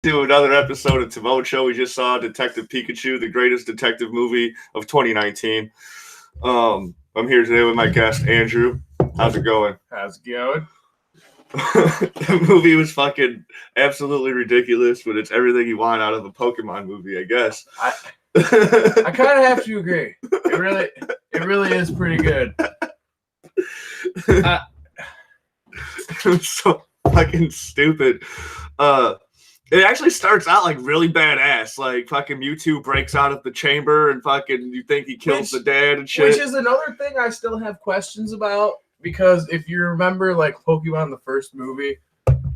to another episode of Timone Show. We just saw Detective Pikachu, the greatest detective movie of 2019. I'm here today with my guest, Andrew. How's it going? How's it going? The movie was fucking absolutely ridiculous, but it's everything you want out of a Pokemon movie, I guess. I kind of have to agree. It really is pretty good. It was so fucking stupid. It actually starts out like really badass. Like fucking Mewtwo breaks out of the chamber and fucking you think he kills the dad and shit. Which is another thing I still have questions about, because if you remember like Pokemon the first movie,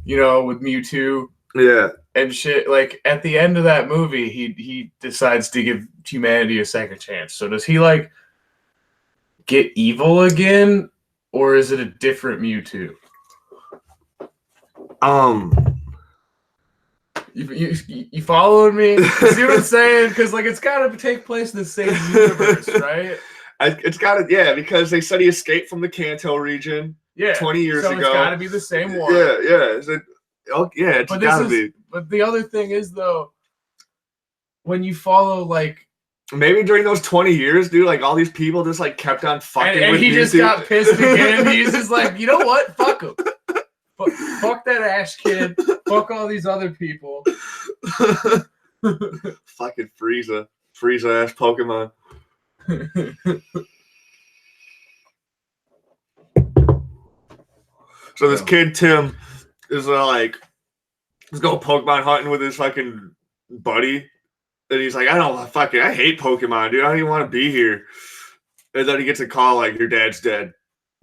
you know, with Mewtwo, yeah, and shit, like at the end of that movie, he decides to give humanity a second chance. So does he like get evil again, or is it a different Mewtwo? You following me? See what I'm saying? Because like it's got to take place in the same universe, right? It's got to, yeah, because they said he escaped from the Kanto region 20 years ago. So it's got to be the same one. Yeah. It's got to be. But the other thing is, though, when you follow, like... Maybe during those 20 years, dude, like all these people just like kept on fucking and with he Mewtwo. Just got pissed again. He's just like, you know what? Fuck him. Fuck that Ash kid. Fuck all these other people. Fucking Frieza ass Pokemon. So this kid Tim is like, let's go Pokemon hunting with his fucking buddy, and he's like, I hate Pokemon, dude. I don't even want to be here. And then he gets a call like, your dad's dead.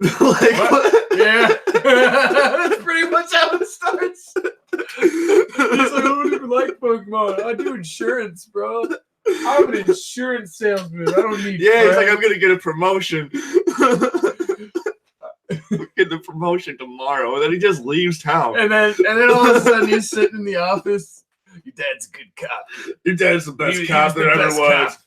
Like, what? Yeah. That's pretty much how it starts. He's like, I don't even like Pokemon. I do insurance, bro. I'm an insurance salesman. I don't need friends. He's like, I'm gonna get a promotion. Get the promotion tomorrow. And then he just leaves town. And then all of a sudden he's sitting in the office. Your dad's a good cop. Your dad's the best cop there ever was.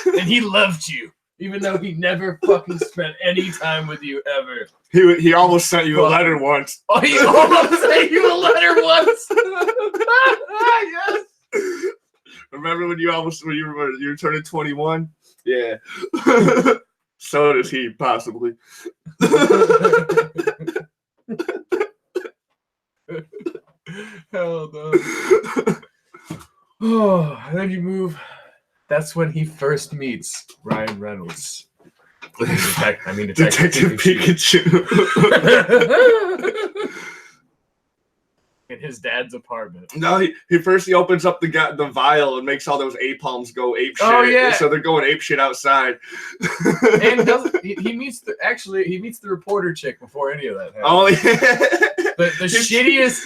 And he loved you. Even though he never fucking spent any time with you ever. He almost sent you a letter once. Oh, he almost sent you a letter once. Yes. Remember when you were turning 21? Yeah. So does he, possibly. Hell no. Oh, and then you move. That's when he first meets Ryan Reynolds. Detective Pikachu. In his dad's apartment. No, he opens up the vial and makes all those apalms go ape shit. Oh yeah. So they're going ape shit outside. And he meets the reporter chick before any of that happens. Oh yeah. The shittiest,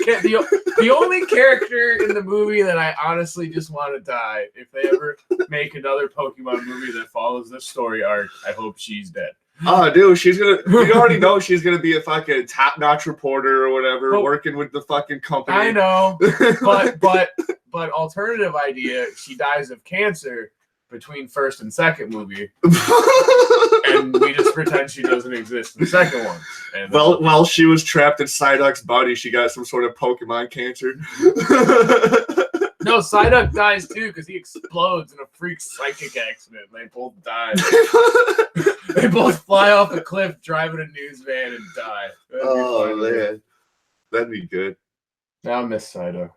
the only character in the movie that I honestly just want to die. If they ever make another Pokemon movie that follows this story arc, I hope she's dead. Oh, dude, you already know she's gonna be a fucking top-notch reporter or whatever, working with the fucking company. I know, but alternative idea, she dies of cancer between first and second movie, and we just pretend she doesn't exist in the second one. And while she was trapped in Psyduck's body, she got some sort of Pokemon cancer. No, Psyduck dies too because he explodes in a freak psychic accident. They both die. They both fly off a cliff, driving a news van, and die. Man, that'd be good. I miss Psyduck.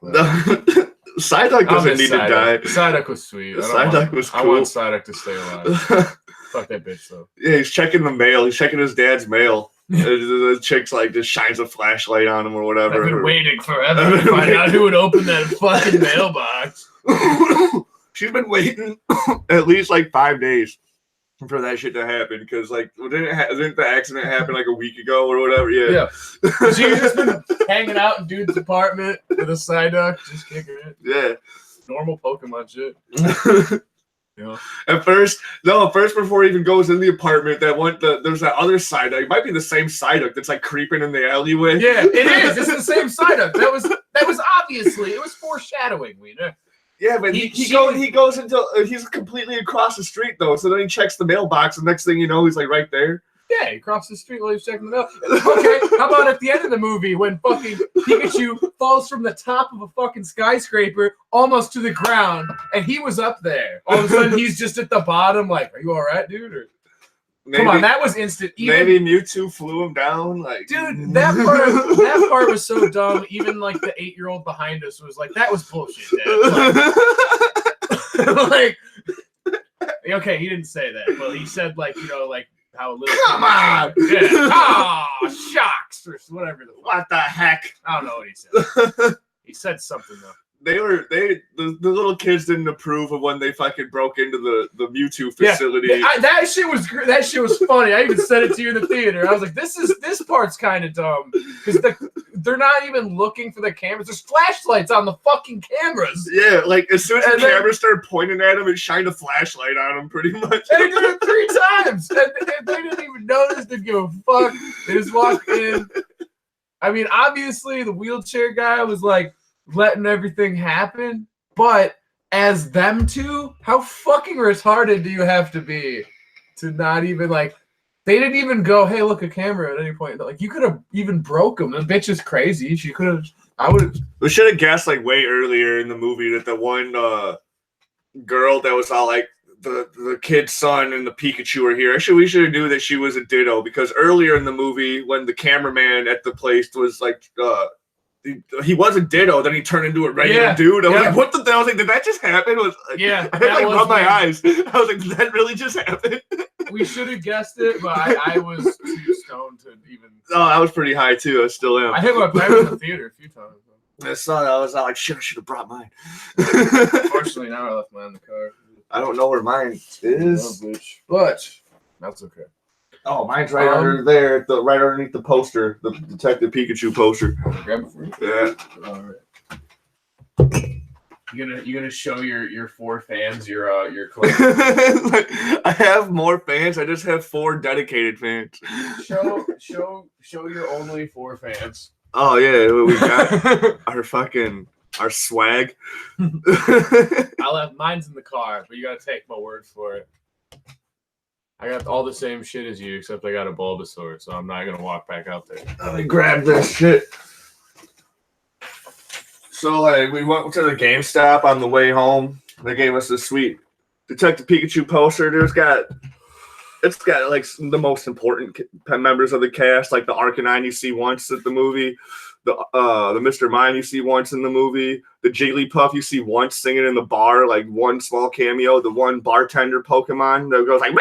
Psyduck doesn't need to die. Psyduck was sweet. Psyduck was cool. I want Psyduck to stay alive. Fuck that bitch though. Yeah, he's checking the mail. He's checking his dad's mail. The chick's like just shines a flashlight on him or whatever. I've been waiting forever to find out who would open that fucking mailbox. She's been waiting at least like 5 days for that shit to happen, because like didn't the accident happen like a week ago or whatever? Yeah. She's just been hanging out in dude's apartment with a Psyduck, just kicking it. Yeah. Normal Pokemon shit. Yeah. At first before he even goes in the apartment, there's that other Psyduck. It might be the same Psyduck that's like creeping in the alleyway. Yeah, it is. It's the same Psyduck. That was obviously, it was foreshadowing, Wiener. Yeah, but he goes into he's completely across the street though. So then he checks the mailbox, and next thing you know, he's like right there. Yeah, he crossed the street while he was checking it out. Okay, how about at the end of the movie when fucking Pikachu falls from the top of a fucking skyscraper almost to the ground, and he was up there. All of a sudden, he's just at the bottom. Like, are you all right, dude? Or, come on, that was instant. Maybe Mewtwo flew him down. Like, dude, that part was so dumb. Even like the 8-year-old behind us was like, that was bullshit, Dad. Like, okay, he didn't say that. Well, he said like, you know, like how little. Come on. Yeah. Ah, shocks or whatever. What the heck? I don't know what he said. He said something though. The little kids didn't approve of when they fucking broke into the Mewtwo facility. Yeah, that shit was funny. I even said it to you in the theater. I was like, this part's kind of dumb because they're not even looking for the cameras. There's flashlights on the fucking cameras. Yeah, like as soon as the camera started pointing at him, it shined a flashlight on him pretty much. And he did it 3 times, and they didn't even notice. They didn't give a fuck. They just walked in. I mean, obviously the wheelchair guy was like letting everything happen, but as them two, how fucking retarded do you have to be to not even like? They didn't even go, hey, look, a camera at any point. Like, you could have even broke them. The bitch is crazy. She could have. I would have. We should have guessed like way earlier in the movie that the one girl that was all like the kid's son and the Pikachu are here. Actually, we should have knew that she was a Ditto because earlier in the movie when the cameraman at the place was like he was a Ditto, then he turned into a regular dude. I was like, what the hell? I was like, did that just happen? I like rubbed my eyes. I was like, did that really just happen? We should have guessed it, but I was too stoned to even. Oh, I was pretty high too. I still am. I think I played in the theater a few times. I saw that. I was like, shit, I should have brought mine. Unfortunately, now I left mine in the car. I don't know where mine is, but that's okay. Oh, mine's right under there, right underneath the poster, the Detective Pikachu poster. Grab it for you. Yeah. All right. You gonna show your 4 fans your clip? I have more fans. I just have 4 dedicated fans. Show your only 4 fans. Oh yeah, we got our swag. I'll have mine's in the car, but you gotta take my word for it. I got all the same shit as you, except I got a Bulbasaur, so I'm not gonna walk back out there. Let me grab this shit. So like we went to the GameStop on the way home. They gave us this sweet Detective Pikachu poster. It's got like the most important members of the cast, like the Arcanine you see once at the movie, the Mr. Mime you see once in the movie, the Jigglypuff you see once singing in the bar, like one small cameo, the one bartender Pokemon that goes like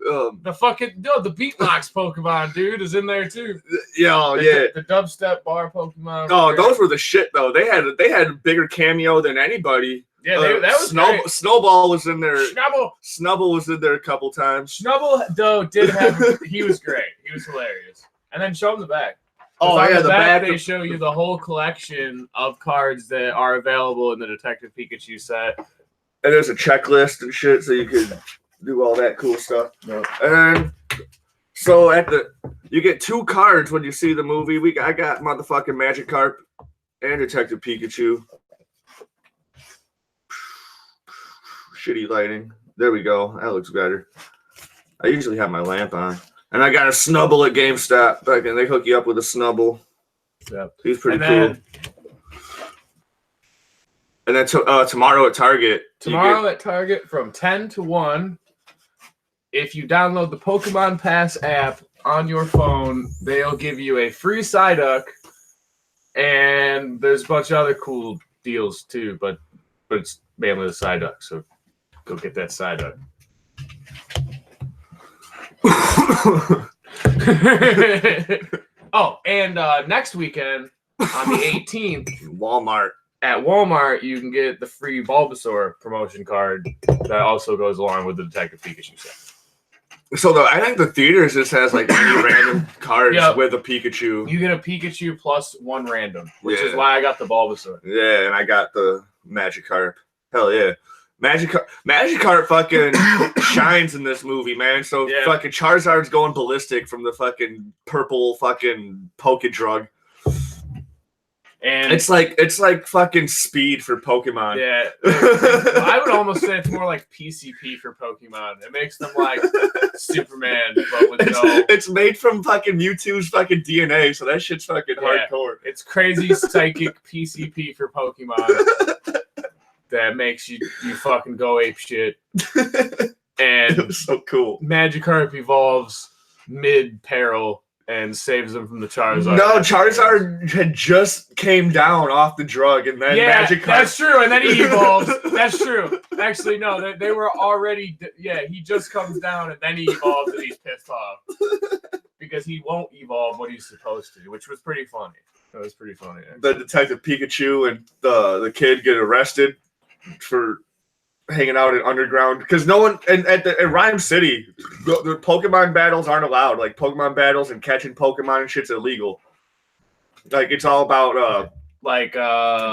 the beatbox Pokemon dude is in there too. The dubstep bar Pokemon. Oh, those were the shit though. They had a bigger cameo than anybody. Yeah, that was great. Snowball was in there. Snubble was in there a couple times. Snubble though he was great. He was hilarious. And then show him the back. Oh yeah, the back. They show you the whole collection of cards that are available in the Detective Pikachu set. And there's a checklist and shit, so you can do all that cool stuff. Yep. And so you get 2 cards when you see the movie. I got motherfucking Magikarp and Detective Pikachu. Shitty lighting. There we go. That looks better. I usually have my lamp on. And I got a Snubble at GameStop. They hook you up with a Snubble. Yep. He's pretty cool. And then tomorrow at Target. At Target from 10 to 1. If you download the Pokemon Pass app on your phone, they'll give you a free Psyduck. And there's a bunch of other cool deals too, but it's mainly the Psyduck. So go get that Psyduck. Oh, and next weekend on the 18th, At Walmart, you can get the free Bulbasaur promotion card that also goes along with the Detective Pikachu set. So I think the theaters just has like any random cards with a Pikachu. You get a Pikachu plus 1 random, which is why I got the Bulbasaur. Yeah, and I got the Magikarp. Hell yeah. Magikarp fucking shines in this movie, man. So fucking Charizard's going ballistic from the fucking purple fucking Poké drug. And it's like fucking speed for Pokemon. Yeah, I would almost say it's more like PCP for Pokemon. It makes them like Superman, but with it's made from fucking Mewtwo's fucking DNA, so that shit's fucking hardcore. It's crazy psychic PCP for Pokemon that makes you fucking go ape shit. And it was so cool. Magikarp evolves mid-peril and saves them from the Charizard. No, Charizard had just came down off the drug, and then Magikarp. That's true, and then he evolves. That's true. Actually, no, they were already. Yeah, he just comes down, and then he evolves, and he's pissed off because he won't evolve what he's supposed to, which was pretty funny. It was pretty funny. Actually. The Detective Pikachu and the kid get arrested for hanging out in underground because no one at Rhyme City the Pokemon battles aren't allowed. Like Pokemon battles and catching Pokemon and shit's illegal. Like it's all about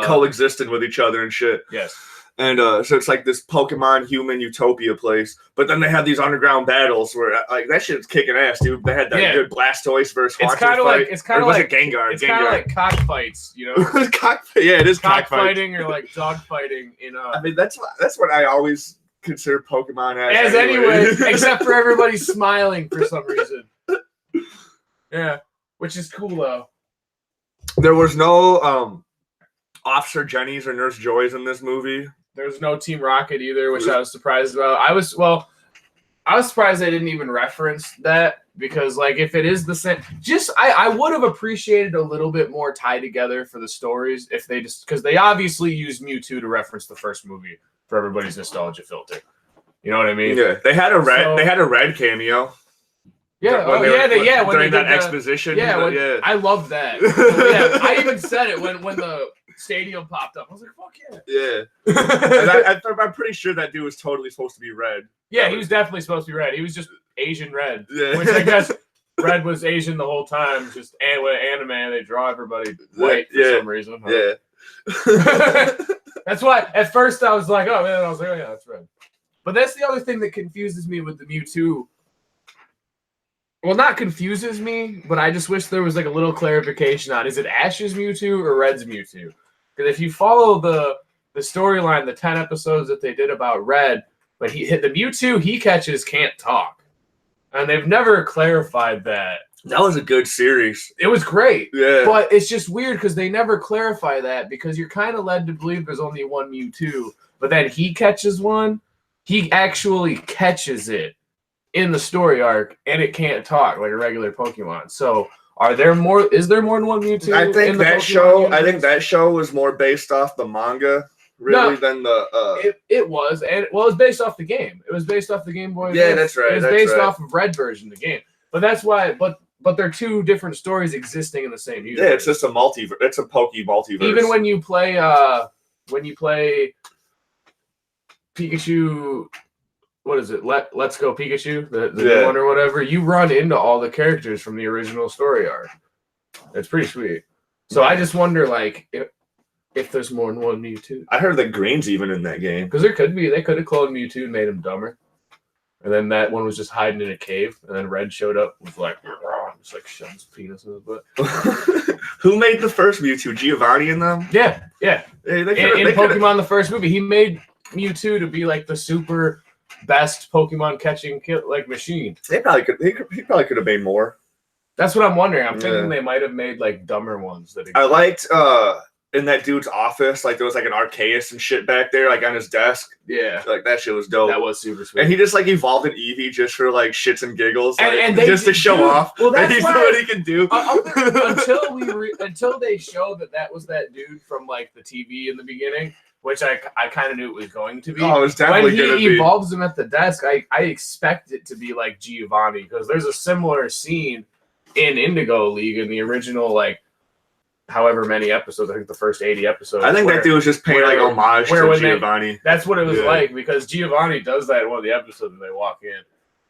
coexisting with each other and shit. Yes. And so it's like this Pokemon human utopia place. But then they have these underground battles where like that shit's kicking ass, dude. They had that good Blastoise versus Haunter fight. It's kind of like Gengar. It's kind of like cockfights, you know. Yeah, it is cockfighting or like dog fighting in I mean that's what I always consider Pokemon as anyway, except for everybody smiling for some reason. Yeah, which is cool though. There was no Officer Jenny's or Nurse Joy's in this movie. There was no Team Rocket either, which I was surprised about. I was surprised they didn't even reference that because, like, if it is the same, I would have appreciated a little bit more tie together for the stories if they just because they obviously used Mewtwo to reference the first movie for everybody's nostalgia filter. You know what I mean? Yeah, they had a red cameo. Yeah, during that exposition. Yeah, I loved that. Yeah, I even said it when the stadium popped up. I was like, "Fuck yeah!" Yeah, and I'm pretty sure that dude was totally supposed to be red. Yeah, he was definitely supposed to be red. He was just Asian red, yeah. Which I guess red was Asian the whole time. Just with anime, they draw everybody white for some reason. Huh? Yeah, that's why at first I was like, "Oh man," I was like, "Oh yeah, that's red." But that's the other thing that confuses me with the Mewtwo. Well, not confuses me, but I just wish there was like a little clarification on is it Ash's Mewtwo or Red's Mewtwo? Because if you follow the storyline, the 10 episodes that they did about Red, but the Mewtwo he catches can't talk. And they've never clarified that. That was a good series. It was great. Yeah. But it's just weird because they never clarify that because you're kind of led to believe there's only one Mewtwo. But then he catches one. He actually catches it in the story arc, and it can't talk like a regular Pokemon. So, is there more than one Mewtwo? I think that show was more based off the manga, than the. It was, and it was based off the game. It was based off the Game Boy. Yeah, that's right. It was based off of Red version of the game, but that's why. But they're two different stories existing in the same universe. Yeah, it's just a multiverse. It's a Poke multiverse. Even when you play Pikachu. What is it? Let's Go Pikachu, the new one or whatever. You run into all the characters from the original story arc. It's pretty sweet. So I just wonder, like, if there's more than one Mewtwo. I heard that Green's even in that game because there could be. They could have cloned Mewtwo and made him dumber, and then that one was just hiding in a cave, and then Red showed up with like, just like shoved his penis in his butt. Who made the first Mewtwo? Giovanni in them? Yeah. Hey, in Pokemon, the first movie, he made Mewtwo to be like the super best Pokemon catching machine. He probably could have made more. That's what I'm wondering. I'm thinking they might have made like dumber ones that I liked in that dude's office, like there was like an Arceus and shit back there, like on his desk. Yeah. Like that shit was dope. That was super sweet. And he just like evolved an Eevee just for like shits and giggles. And just to show off. Well, that's he's what he can do. Until they show that was that dude from like the TV in the beginning. Which I kind of knew it was going to be. Oh, it was definitely when he evolves him at the desk, I expect it to be like Giovanni because there's a similar scene in Indigo League in the original like however many episodes. I think the first 80 episodes. I think that dude was just paying like homage to Giovanni. That's what it was like because Giovanni does that in one of the episodes when they walk in.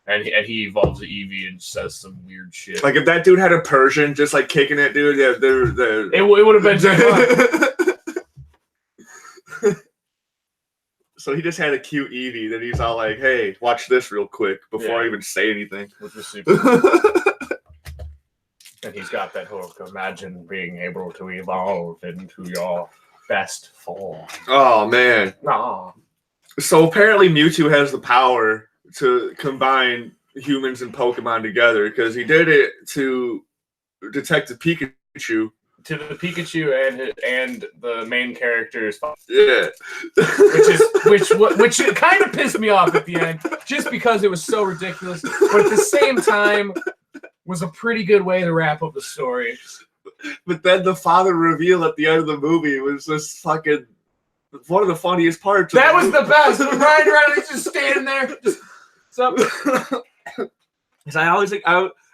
And he evolves the Eevee and says some weird shit. Like if that dude had a Persian just like kicking it, dude, yeah, it would have been fun. So he just had a cute Eevee that he's all like, "Hey, watch this real quick before I even say anything." Which was super. And he's got that hook. Imagine being able to evolve into your best form. Oh man. Nah. So apparently Mewtwo has the power to combine humans and Pokemon together because he did it to Detective Pikachu. To the Pikachu and the main characters. Yeah. which kind of pissed me off at the end, just because it was so ridiculous. But at the same time, was a pretty good way to wrap up the story. But then the father reveal at the end of the movie was just fucking one of the funniest parts. That was the best. Ryan Reynolds just standing there. Just, what's up? Because I always think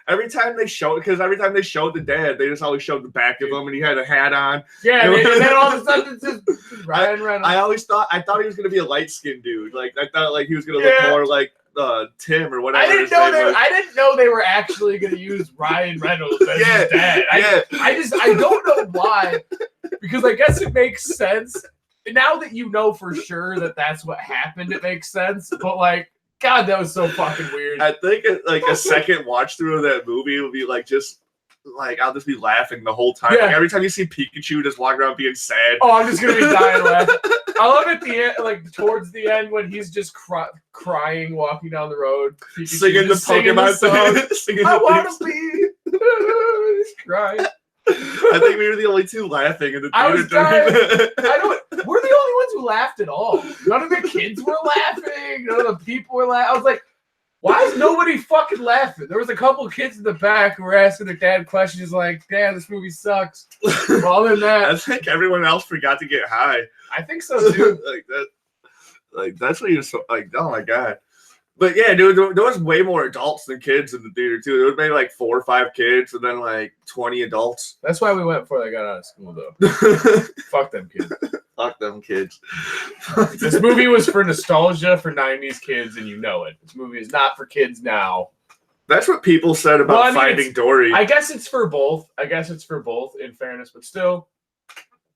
every time they showed the dad, they just always showed the back of him and he had a hat on. Yeah, and then all of a sudden it's just Ryan Reynolds. I thought he was gonna be a light skinned dude. Like I thought like he was gonna look more like Tim or whatever. I didn't know they were actually gonna use Ryan Reynolds as his dad. I don't know why, because I guess it makes sense now that you know for sure that that's what happened. It makes sense, but like, God, that was so fucking weird. I think like a second watch through of that movie will be like just like I'll just be laughing the whole time. Yeah. Like, every time you see Pikachu just walking around being sad. Oh, I'm just gonna be dying laughing. I love at the end, like towards the end when he's just crying, walking down the road, Pikachu singing the Pokemon song. I want to be. He's crying. I think we were the only two laughing in the theater. I was dying. We're the only ones who laughed at all. None of the kids were laughing. None of the people were laughing. I was like, why is nobody fucking laughing? There was a couple of kids in the back who were asking their dad questions like, "Damn, this movie sucks." But other than that, I think everyone else forgot to get high. I think so too. Like that's what you're so like. Oh my god. But yeah, dude, there was way more adults than kids in the theater too. There was maybe like 4 or 5 kids, and then like 20 adults. That's why we went before they got out of school, though. Fuck them kids. Fuck them kids. This movie was for nostalgia for 90s kids, and you know it. This movie is not for kids now. That's what people said about Finding Dory. I guess it's for both. In fairness, but still.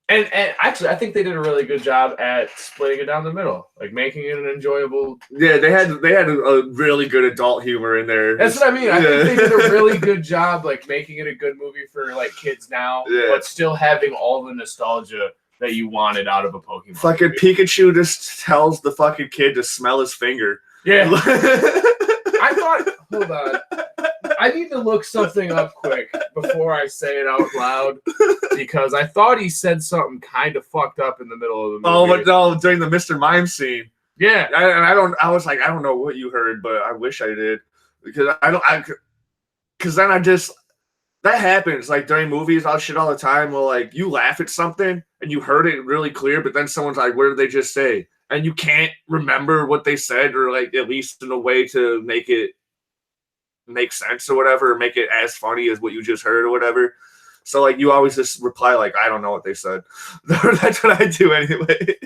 And actually, I think they did a really good job at splitting it down the middle, like making it an enjoyable. Yeah, they had a really good adult humor in there. That's what I mean. I think they did a really good job, like making it a good movie for like kids now, but still having all the nostalgia that you wanted out of a Pokemon. Fucking movie. Pikachu just tells the fucking kid to smell his finger. Yeah. I thought. Hold on. I need to look something up quick before I say it out loud, because I thought he said something kind of fucked up in the middle of the movie. Oh, but no, during the Mr. Mime scene. Yeah. I was like, I don't know what you heard, but I wish I did. Because that happens. Like during movies, I'll shit all the time. Well, like you laugh at something and you heard it really clear, but then someone's like, what did they just say? And you can't remember what they said, or like at least in a way to make it make sense or whatever, or make it as funny as what you just heard or whatever. So like you always just reply like, I don't know what they said. That's what I do anyway.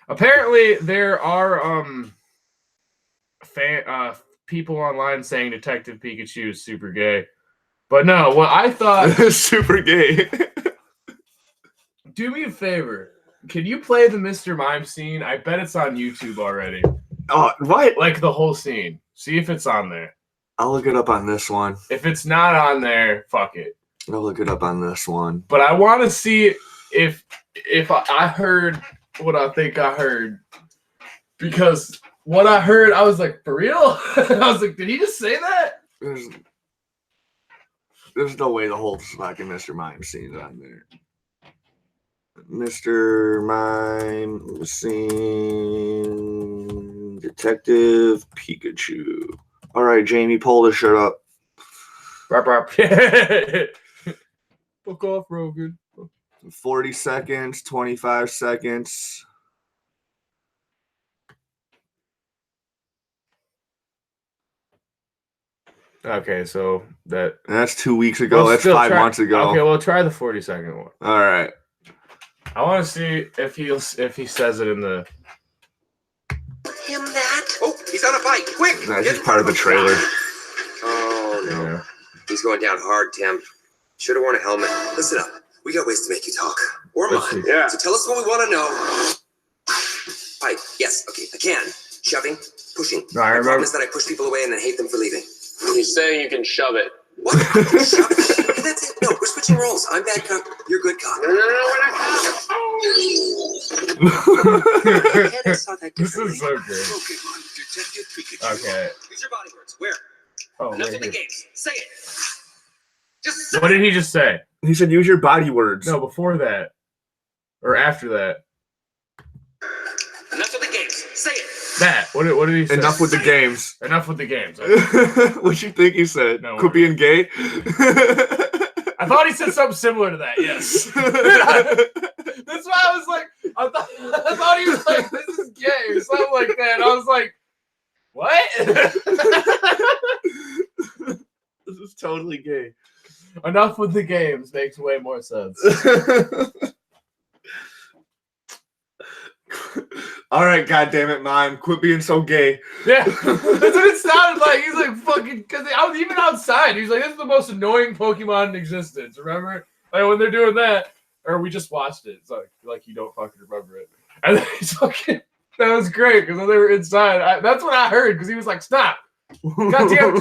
Apparently there are people online saying Detective Pikachu is super gay. But no, what I thought super gay. Do me a favor. Can you play the Mr. Mime scene? I bet it's on YouTube already. Oh, what? Like the whole scene. See if it's on there. I'll look it up on this one. If it's not on there, fuck it. I'll look it up on this one. But I want to see if I heard what I think I heard. Because what I heard, I was like, for real? I was like, did he just say that? There's no way the whole fucking Mr. Mime scene's on there. Mr. Mime scene, Detective Pikachu. All right, Jamie, pull this shit up. Fuck off, Rogan. 40 seconds, 25 seconds. Okay, so that's 2 weeks ago. That's 5 months ago. Okay, well, try the 40-second one. All right. I want to see if he says it in the. Him that? Oh, he's on a bike! Quick! That's just part of the trailer. Oh no, Yeah. He's going down hard, Tim. Should have worn a helmet. Listen up. We got ways to make you talk, or mine. So tell us what we want to know. Bike. Yes. Okay. I can. Shoving, pushing. No, I I remember. promise that I push people away and then hate them for leaving. He's saying you can shove it. What? I can shove it? Hey, that's it. No, we're switching roles. I'm bad cop. You're good cop. No, we're not cops. I saw that This differently. is so good. Pokemon Detective Pikachu. Okay. Use your body words. Where? Oh, Enough right of the here. games. Say it. Just say What did he just say? He said, use your body words. No, before that. Or after that. Enough of the games. Say it. That. What did he say? Enough with the games. Enough with the games. Okay. What you think he said? No Quit being gay? I thought he said something similar to that, yes. That's why I was like, I thought he was like, this is gay or something like that. And I was like, what? This is totally gay. Enough with the games makes way more sense. All right, goddammit, Mime. Quit being so gay. Yeah, that's what it sounded like. He's like, fucking, because I was even outside. He's like, this is the most annoying Pokemon in existence. Remember? Like, when they're doing that, or we just watched it. It's like you don't fucking remember it. And then he's fucking, that was great, because when they were inside, that's what I heard, because he was like, stop. Goddamn,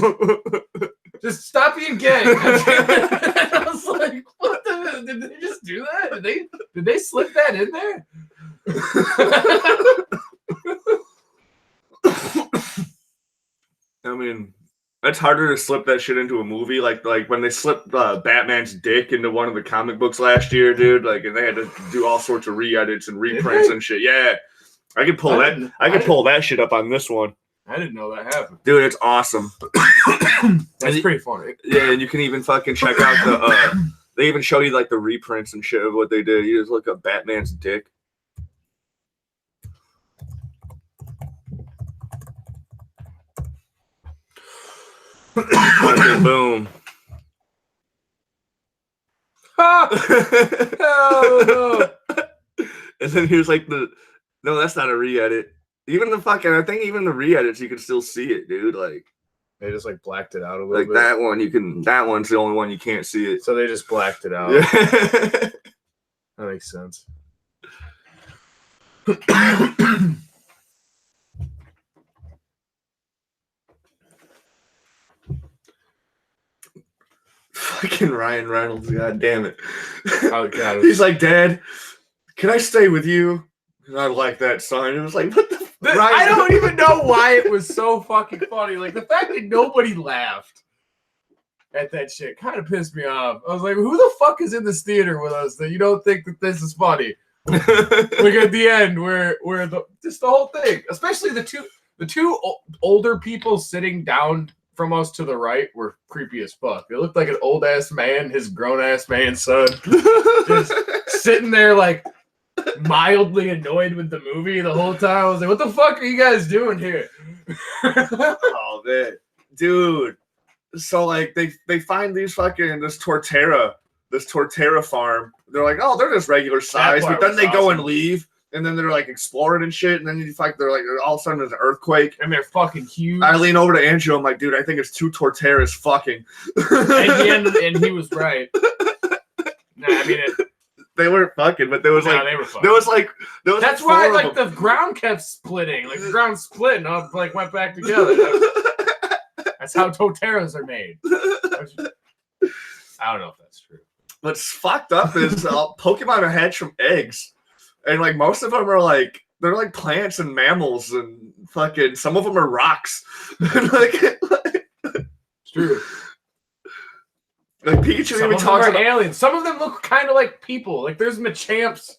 just stop being gay. And I was like, what the, did they just do that? Did they slip that in there? I mean, it's harder to slip that shit into a movie. Like when they slipped Batman's dick into one of the comic books last year, dude. Like, and they had to do all sorts of re-edits and reprints and shit. Yeah, I could pull that. I could pull that shit up on this one. I didn't know that happened. Dude, it's awesome. That's pretty funny. Yeah, and you can even fucking check out the. They even show you like the reprints and shit of what they did. You just look up Batman's dick. Fucking boom. Oh, And then here's like the. No, that's not a re-edit. Even the fucking. I think even the re-edits, you can still see it, dude. Like. they just like blacked it out a little Like bit. that one, you can. That one's the only one you can't see it. So they just blacked it out. Yeah. That makes sense. Fucking Ryan Reynolds, god damn it. Oh god. He's like, Dad, can I stay with you? And I like that sign. It was like, what the I don't even know why it was so fucking funny. Like the fact that nobody laughed at that shit kind of pissed me off. I was like, who the fuck is in this theater with us that you don't think that this is funny? Like at the end where just the whole thing, especially the two older people sitting down from us to the right were creepy as fuck. It looked like an old ass man, his grown ass man son, just sitting there like mildly annoyed with the movie the whole time. I was like, what the fuck are you guys doing here? Oh man, dude. So like they find these fucking this Torterra farm. They're like, oh, they're just regular size, but then they go and leave, and then they're like exploring and shit, and then you find they're like all of a sudden there's an earthquake, And they're fucking huge. I lean over to Andrew. I'm like, dude, I think it's two Torterras fucking. And he was right. Nah, I mean, they weren't fucking, but there was they like were fucking. there was That's like why four of like them. the ground kept splitting. Like the ground split and all, like went back together. That's how Toteras are made. I don't know if that's true. What's fucked up is Pokemon are hatched from eggs, and like most of them are like they're like plants and mammals, and fucking some of them are rocks. It's true. Like Pikachu Some even of them talks are about. aliens. Some of them look kind of like people. Like there's Machamps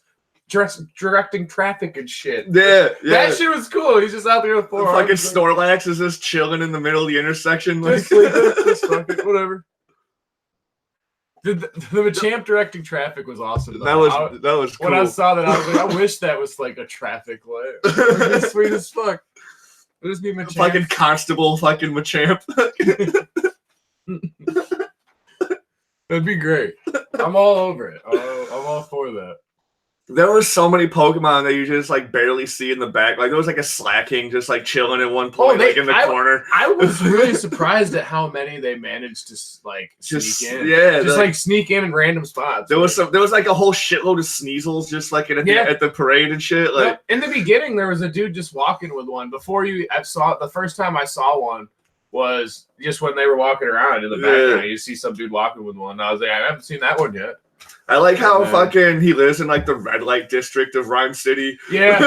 directing traffic and shit. Yeah, yeah. That shit was cool. He's just out there with The four fucking arms, Snorlax is just chilling in the middle of the intersection. Like, just sleeping, just fucking whatever. The Machamp directing traffic was awesome. Though. that was cool. When I saw that, I was like, I wish that was like a traffic light. It'd be sweet as fuck. It'd just be Machamp. Fucking constable, fucking Machamp. That'd be great. I'm all over it. I'm all for that. There was so many Pokemon that you just like barely see in the back. Like there was like a Slacking just like chilling in one point, like in the corner. I was really surprised at how many they managed to like sneak in. Yeah, just like sneak in random spots. There was like a whole shitload of Sneasels just like at the parade and shit. Like in the beginning, there was a dude just walking with one. The first time I saw one was just when they were walking around in the background. You see some dude walking with one. And I was like, I haven't seen that one yet. I like how fucking he lives in like the red light district of Rhyme City. Yeah.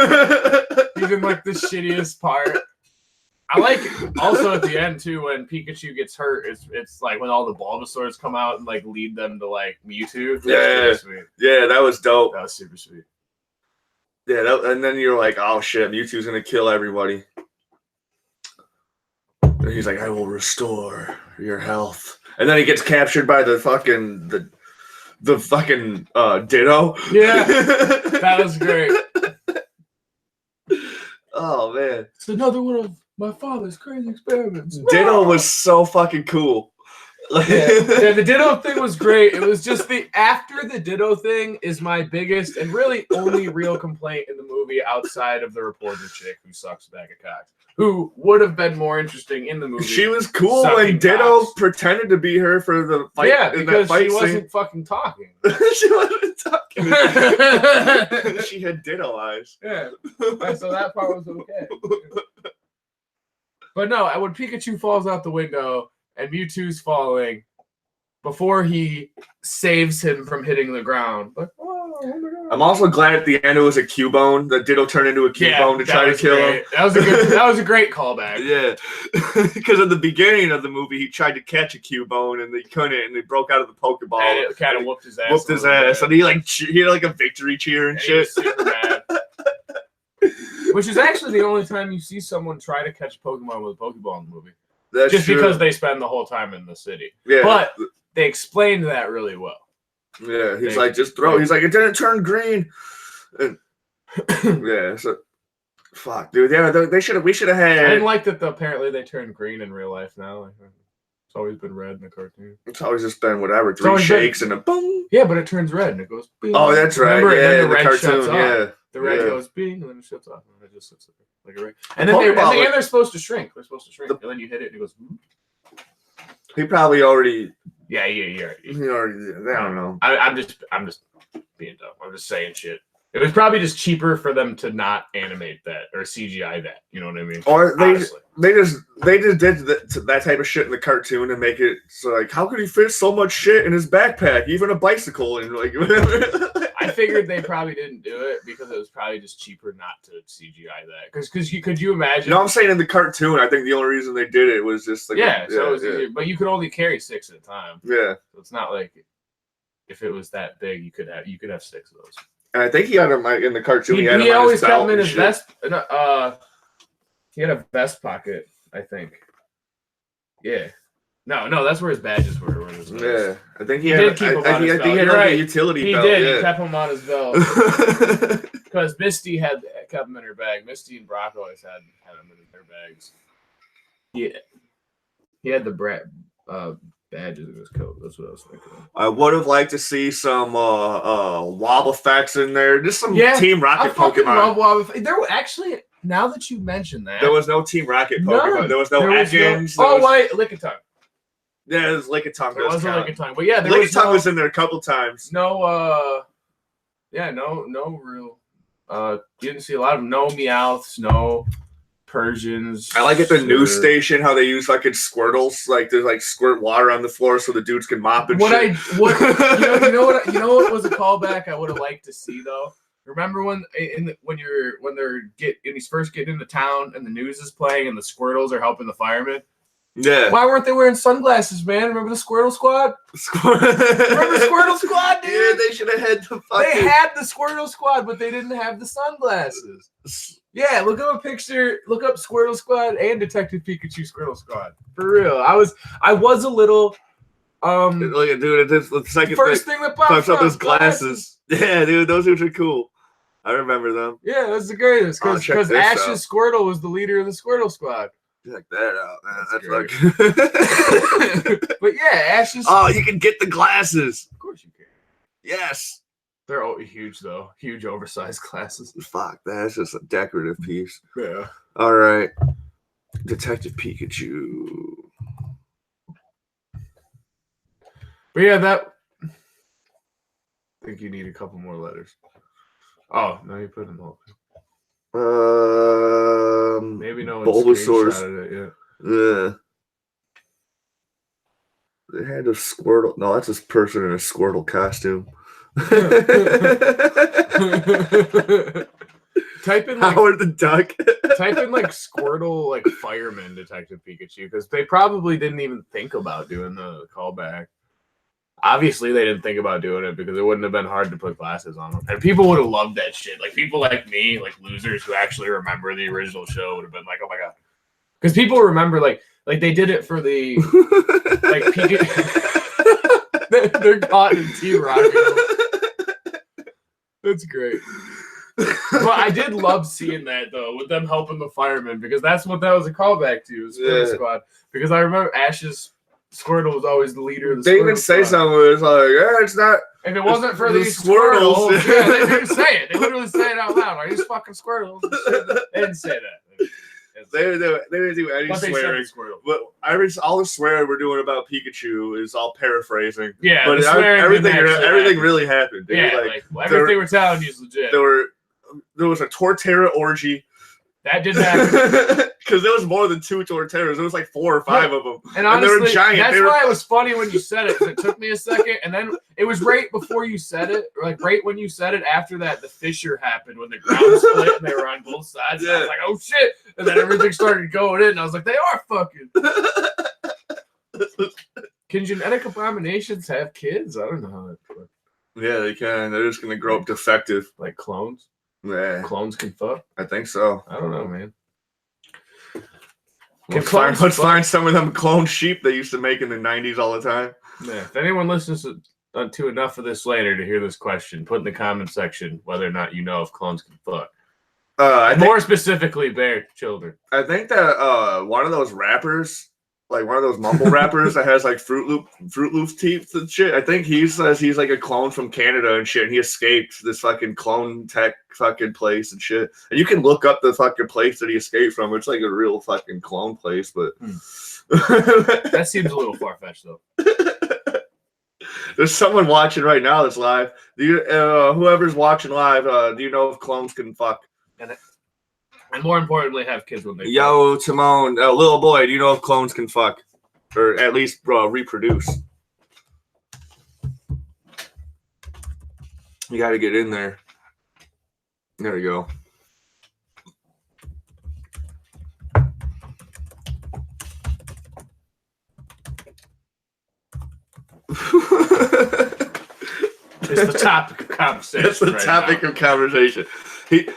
He's in like the shittiest part. I like also at the end too when Pikachu gets hurt, it's like when all the Bulbasaurs come out and like lead them to like Mewtwo. Yeah. Sweet. Yeah, that was dope. That was super sweet. Yeah, and then you're like, oh shit, Mewtwo's gonna kill everybody. And he's like, I will restore your health. And then he gets captured by the fucking Ditto. Yeah, that was great. Oh man, it's another one of my father's crazy experiments. Ditto was so fucking cool. Yeah, the Ditto thing was great. It was just after the Ditto thing is my biggest and really only real complaint in the movie outside of the reporter chick who sucks a bag of cocks. Who would have been more interesting in the movie. She was cool when Ditto pretended to be her for the fight. Yeah, because she wasn't fucking talking. She wasn't talking. She had Ditto eyes. Yeah, so that part was okay. But no, when Pikachu falls out the window and Mewtwo's falling, before he saves him from hitting the ground, like, oh my God. I'm also glad at the end it was a Cubone. That Ditto turned into a Cubone to try to kill him. That was a great callback. Yeah, because at the beginning of the movie, he tried to catch a Cubone and he couldn't, and he broke out of the Pokeball. And it kind of whooped his ass. And he had like a victory cheer and shit. He was super mad. Which is actually the only time you see someone try to catch a Pokemon with a Pokeball in the movie. That's just true. Because they spend the whole time in the city. Yeah, but they explained that really well. Yeah, he's like, just throw. He's like, it didn't turn green. And, yeah, so fuck, dude. Yeah, we should have had. I didn't like that. Apparently, they turned green in real life now. It's always been red in the cartoon. It's always just been whatever. 3 shakes and a boom. Yeah, but it turns red and it goes. Bing. Oh, that's right. Remember, yeah, the red cartoon. Yeah, the red goes bing and then it shuts off and it just sits like a red. And then they're supposed to shrink. They're supposed to shrink, and then you hit it and it goes. He probably already. Yeah. He already. I don't know. I'm just being dumb. I'm just saying shit. It was probably just cheaper for them to not animate that or CGI that. You know what I mean? Or they just did that type of shit in the cartoon and make it so like, how could he fit so much shit in his backpack, even a bicycle and like whatever. I figured they probably didn't do it because it was probably just cheaper not to CGI that. Because could you imagine? No, I'm saying in the cartoon, I think the only reason they did it was just like it was easier. But you could only carry 6 at a time. Yeah, so it's not like if it was that big, you could have 6 of those. And I think he had him in the cartoon. He always kept them in his vest. He had a vest pocket, I think. Yeah. No, that's where his badges were. Yeah, I think he did keep them on his belt. You're right. A utility belt. He did. Yeah. He kept them on his belt because Misty kept them in her bag. Misty and Brock always had them in their bags. Yeah, he had the badges in his coat. That's what I was thinking. I would have liked to see some Wobbuffets in there. Just some Team Rocket Pokemon. There were actually, now that you mentioned that, there was no Team Rocket Pokemon. There was no Ekans. Lickitung. Yeah, it was Lickitung. There was a Lickitung, but yeah, Lickitung was in there a couple times. No real. You didn't see a lot of no Meowths, no Persians. I like at the news station how they use fucking Squirtles, like there's like squirt water on the floor so the dudes can mop and shit. You know what was a callback I would have liked to see though? Remember when he's first getting into town and the news is playing and the Squirtles are helping the firemen? Yeah. Why weren't they wearing sunglasses, man? Remember the Squirtle Squad? Remember the Squirtle Squad, dude? Yeah, they should have had the fucking... They had the Squirtle Squad, but they didn't have the sunglasses. Yeah, look up a picture. Look up Squirtle Squad and Detective Pikachu Squirtle Squad. For real. I was a little... Look at dude, the second first thing that pops up is glasses. Yeah, dude, those dudes are cool. I remember them. Yeah, that's the greatest. Because Ash's Squirtle was the leader of the Squirtle Squad. Check that out, man. That's like... But yeah, Ash's... Oh, you can get the glasses. Of course you can. Yes. They're huge though. Huge oversized glasses. Fuck, that's just a decorative piece. Yeah. All right. Detective Pikachu. But yeah, that. I think you need a couple more letters. Oh, no, you put them all. Maybe no one Bulbasaur's. screenshotted it yet. Yeah. They had a Squirtle. No, that's this person in a Squirtle costume. Type in like Howard the Duck. type in like Squirtle like fireman Detective Pikachu because they probably didn't even think about doing the callback. Obviously, they didn't think about doing it because it wouldn't have been hard to put glasses on them, and people would have loved that shit. Like people like me, like losers who actually remember the original show, would have been like, "Oh my god," because people remember like they did it for the like Pikachu. They're caught in T-Rock. That's great. But I did love seeing that though, with them helping the firemen because that's what that was a callback to. Spirit Squad. Because I remember Ash's Squirtle was always the leader of the They Squirtle even say Squad. something. It's like, yeah, it's not. If it wasn't for the these Squirtles. Squirtles, yeah, they didn't say it. They literally say it out loud. Like these fucking Squirtles. They didn't say that. They didn't do any But they swearing. said Squirtle. But all the swearing we're doing about Pikachu is all paraphrasing. Yeah, But the swearing didn't actually everything happen. really happened. Dude. Yeah, like everything we're telling you is legit. There was a Torterra orgy. That didn't happen. Because there was more than 2 Torterras. There was like 4 or 5 of them. And honestly, they were giant. that's why it was funny when you said it. 'Cause it took me a second, and then it was right before you said it, or like right when you said it. After that, the fissure happened when the ground split and they were on both sides. And I was like, "Oh shit!" And then everything started going in, and I was like, "They are fucking." Can genetic abominations have kids? I don't know how that works. Yeah, they can. They're just gonna grow up defective. Like clones. Yeah, Clones can fuck. I think so. I don't know, man. Let's find some of them clone sheep they used to make in the 90s all the time. Yeah, if anyone listens to enough of this later to hear this question, put in the comment section whether or not you know if clones can fuck. More specifically, bear children. I think that one of those rappers, like one of those mumble rappers that has like Fruit Loops teeth and shit. I think he says he's like a clone from Canada and shit. And he escaped this fucking clone tech fucking place and shit. And you can look up the fucking place that he escaped from. It's like a real fucking clone place, but That seems a little far fetched though. There's someone watching right now that's live. Do you, whoever's watching live, do you know if clones can fuck? And more importantly, have kids when they Yo, Timone, little boy, do you know if clones can fuck? Or at least reproduce? You got to get in there. There you go. It's the topic of conversation. It's the topic of conversation.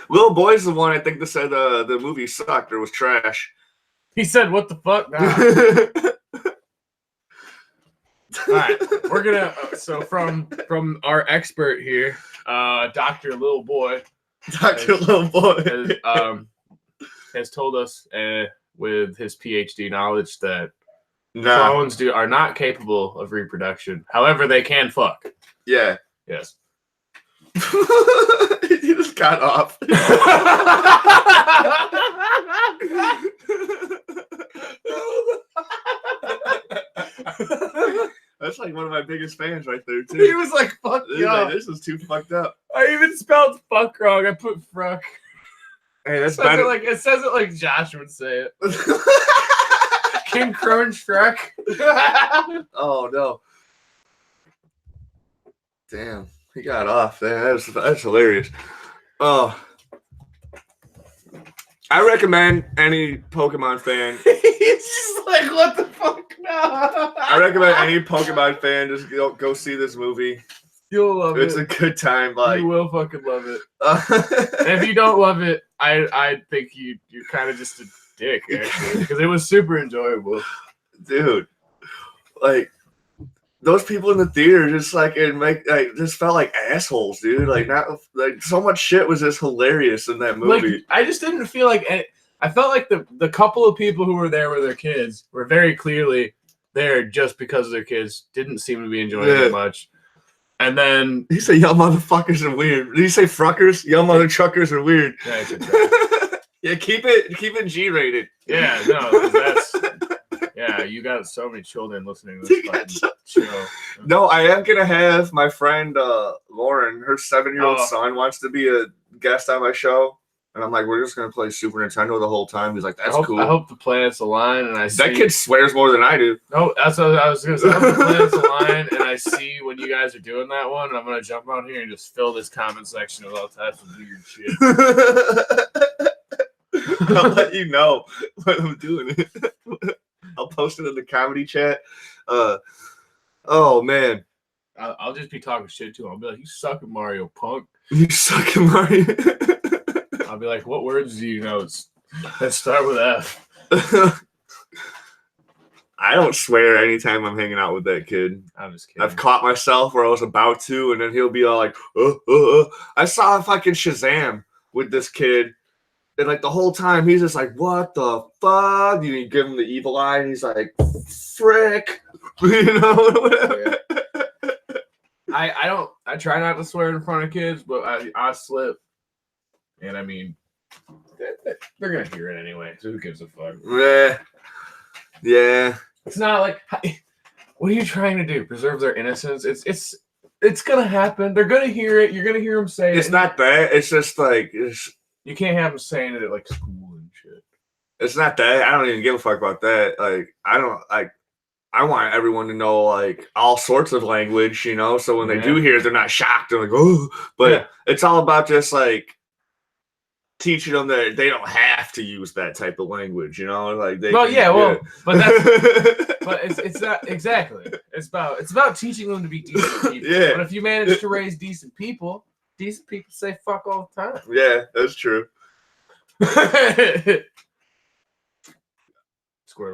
Little boy's the one I think that said the movie sucked or was trash. He said, "What the fuck?" Nah. All right, we're gonna. So from our expert here, Dr. Little Boy, Little Boy has told us with his PhD knowledge that clones are not capable of reproduction. However, they can fuck. Yeah. Yes. He just got off. That's like one of my biggest fans right there too. He was like, "Fuck yeah, like, this is too fucked up." I even spelled "fuck" wrong. I put "fruck." Hey, that's better. It says it like Josh would say it. King Crunch Fruck. Oh no! Damn, he got off. That's hilarious. Oh, I recommend any Pokemon fan. He's just like, "What the fuck?" No. I recommend any Pokemon fan just go see this movie. You'll love it. It's a good time. Like you will fucking love it. And if you don't love it, I think you're kind of just a dick actually, because it was super enjoyable, dude. Like those people in the theater just just felt like assholes, dude. Like not like so much shit was just hilarious in that movie. Like I just didn't feel like I felt like the couple of people who were there with their kids were very clearly there just because of their kids. Didn't seem to be enjoying it much. And then He said, "Y'all motherfuckers are weird." Did he say "fruckers"? Y'all mother truckers are weird. yeah, it's a truck. Yeah, keep it G-rated. Yeah, no, 'cause that's you got so many children listening to this fucking show. No, I am gonna have my friend Lauren, her 7-year-old son wants to be a guest on my show. And I'm like, we're just gonna play Super Nintendo the whole time. He's like, that's cool. I hope the planets align, and I see that kid swears more than I do. No, that's what I was gonna say. I hope the planets align, and I see when you guys are doing that one, and I'm gonna jump out here and just fill this comment section with all types of weird shit. I'll let you know when I'm doing it. I'll post it in the comedy chat. Oh man, I'll just be talking shit to him. I'll be like, "You suck at Mario, punk. You suck at Mario." I'll be like, "What words do you know that start with F?" I don't swear anytime I'm hanging out with that kid. I'm just kidding. I've caught myself where I was about to, and then he'll be all like, I saw a fucking Shazam with this kid, and like the whole time he's just like, what the fuck? You give him the evil eye, and he's like, frick. You know, whatever. Yeah. I try not to swear in front of kids, but I slip. And I mean, they're going to hear it anyway, so who gives a fuck? Yeah. It's not like, what are you trying to do? Preserve their innocence? It's going to happen. They're going to hear it. You're going to hear them say it. It's not that. It's just like, you can't have them saying it at like school and shit. It's not that. I don't even give a fuck about that. Like, I want everyone to know like all sorts of language, you know, so when they do hear it, they're not shocked. They're like, oh, but it's all about just like teaching them that they don't have to use that type of language, you know, like they. But it's not exactly. It's about teaching them to be decent people. Yeah. But if you manage to raise decent people say fuck all the time. Yeah, that's true.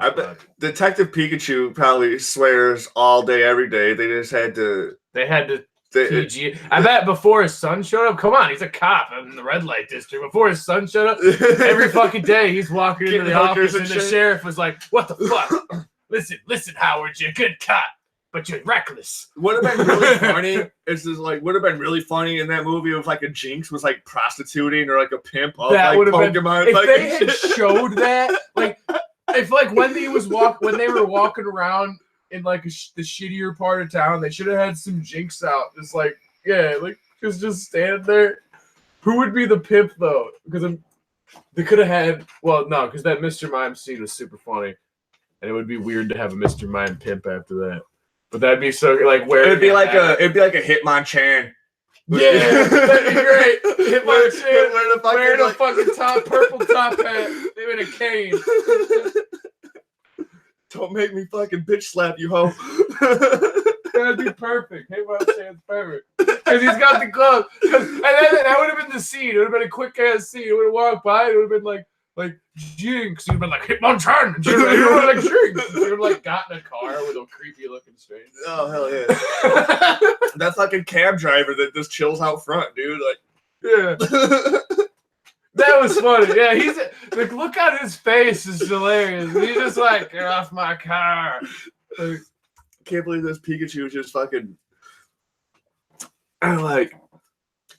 I bet Detective Pikachu probably swears all day, every day. They just had to. They had to. PG. I bet before his son showed up. Come on, he's a cop in the red light district. Before his son showed up, every fucking day he's walking into the office and the sheriff was like, "What the fuck? Listen, Howard, you're a good cop, but you're reckless." Would have been really funny. It's just like would have been really funny in that movie if like a Jinx was like prostituting or like a pimp of that like been Pokemon. if they had showed that like. If like when they were walking around in like the shittier part of town, they should have had some Jinx out, just like just standing there. Who would be the pimp though? Because they could have had because that Mr. Mime scene was super funny, and it would be weird to have a Mr. Mime pimp after that. But that'd be so like where it'd be like a Hitmonchan. Yeah, that'd be great. Hitmonchan wearing a like... fucking purple top hat in a cane. Don't make me fucking bitch slap you, ho. That'd be perfect. Hitmonchan's perfect. Because he's got the glove. And then that would have been the scene. It would have been a quick ass scene. It would have walked by. It would have been like Jinx. He'd been like Hitmonchan. And she would have been like Jinx. She would have like got in a car with a creepy looking stranger. Oh hell yeah. That fucking cab driver that just chills out front, dude. Like, yeah. That was funny. Yeah, he's like, look on his face is hilarious. He's just like, get off my car. Like, can't believe this Pikachu just fucking. I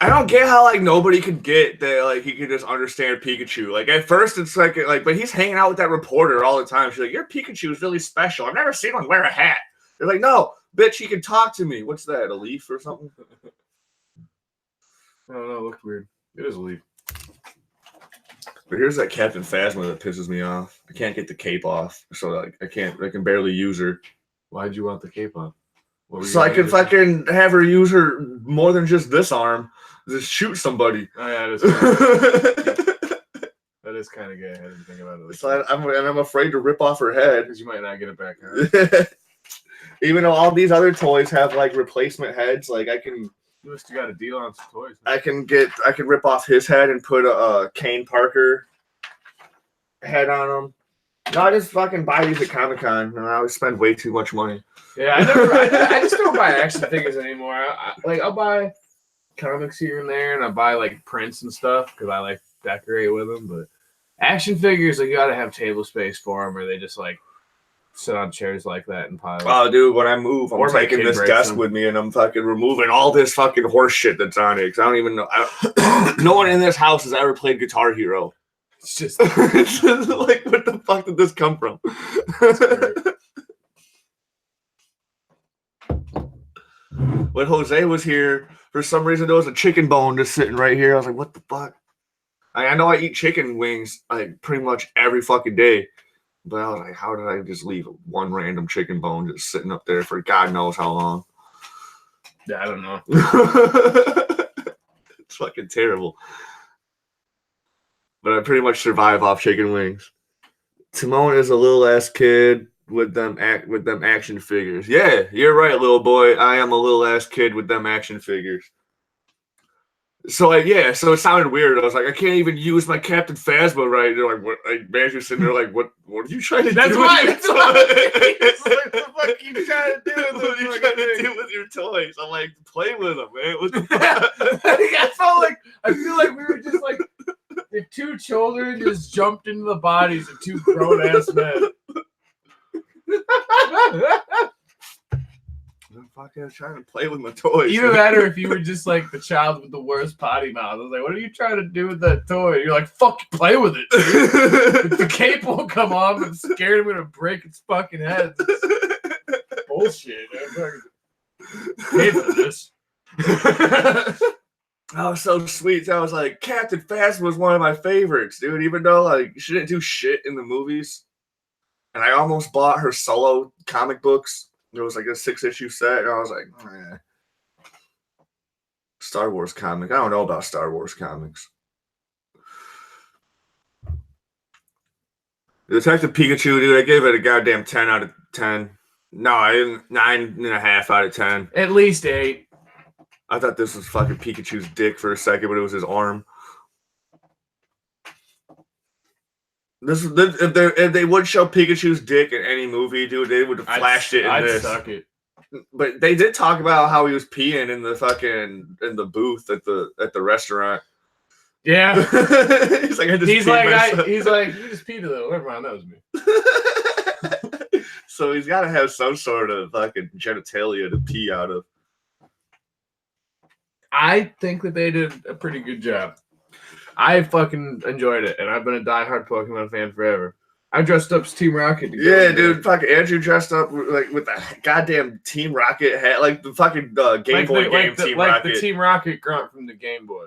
don't get how like nobody could get that like he could just understand Pikachu. Like at first it's like but he's hanging out with that reporter all the time. She's like, your Pikachu is really special. I've never seen one wear a hat. They're like, no, bitch, he can talk to me. What's that? A leaf or something? I don't know. It looks weird. It is a leaf. But here's that Captain Phasma that pisses me off. I can't get the cape off, so like I can barely use her. Why'd you want the cape on? So I can fucking have her use her more than just this arm. Just shoot somebody. Oh yeah, that is kind of gay. I didn't think about it. So I'm afraid to rip off her head because you might not get it back. Even though all these other toys have like replacement heads, like I can. You must have got a deal on some toys. I can rip off his head and put a Kane Parker head on him. No, I just fucking buy these at Comic-Con, and I always spend way too much money. Yeah, I just don't buy action figures anymore. I'll buy comics here and there, and I buy like prints and stuff because I like decorate with them. But action figures, like, you gotta have table space for them, or they just like sit on chairs like that in piles. Oh, dude, when I move, I'm Or my taking kid this breaks desk them. with me, and I'm fucking removing all this fucking horse shit that's on it. Because I don't even know. No one in this house has ever played Guitar Hero. It's just It's just like, what the fuck did this come from? When Jose was here, for some reason there was a chicken bone just sitting right here. I was like, what the fuck? I know I eat chicken wings like pretty much every fucking day. But I was like, how did I just leave one random chicken bone just sitting up there for God knows how long? yeah, I don't know. It's fucking terrible. But I pretty much survive off chicken wings. Timone is a little ass kid with them action figures. Yeah, you're right, little boy. I am a little ass kid with them action figures. So so it sounded weird. I was like, I can't even use my Captain Phasma right. They're like, what? Like, man's sitting there like, what are you trying to do? That's with why. your That's why. toys? What the fuck are you trying to do with What are you those trying fucking to do with your toys? I'm like, play with them, man. What the fuck? I feel like we were just like if two children just jumped into the bodies of two grown ass men. I'm fucking trying to play with my toys. Even better if you were just like the child with the worst potty mouth. I was like, what are you trying to do with that toy? You're like, fuck, play with it, dude. If the cape won't come off, I'm scared I'm gonna break its fucking head. It's bullshit. I'm fucking paid for this. Oh, was so sweet. I was like, Captain Phasma was one of my favorites, dude. Even though like she didn't do shit in the movies, and I almost bought her solo comic books. There was like a 6-issue set, and I was like, Star Wars comic. I don't know about Star Wars comics. Detective Pikachu, dude, I gave it a goddamn 10 out of 10. No, I didn't. 9.5 out of 10. At least 8. I thought this was fucking Pikachu's dick for a second, but it was his arm. If they would show Pikachu's dick in any movie, dude, they would have flashed it in I'd this. suck it. But they did talk about how he was peeing in the booth at the restaurant. Yeah. He's like, He's like, you just peed a little. Never mind, that was me. So he's got to have some sort of fucking genitalia to pee out of. I think that they did a pretty good job. I fucking enjoyed it, and I've been a diehard Pokemon fan forever. I dressed up as Team Rocket. Yeah, dude. Fucking Andrew dressed up like with the goddamn Team Rocket hat, like the fucking Game Boy game Team Rocket. Like the Team Rocket grunt from the Game Boy.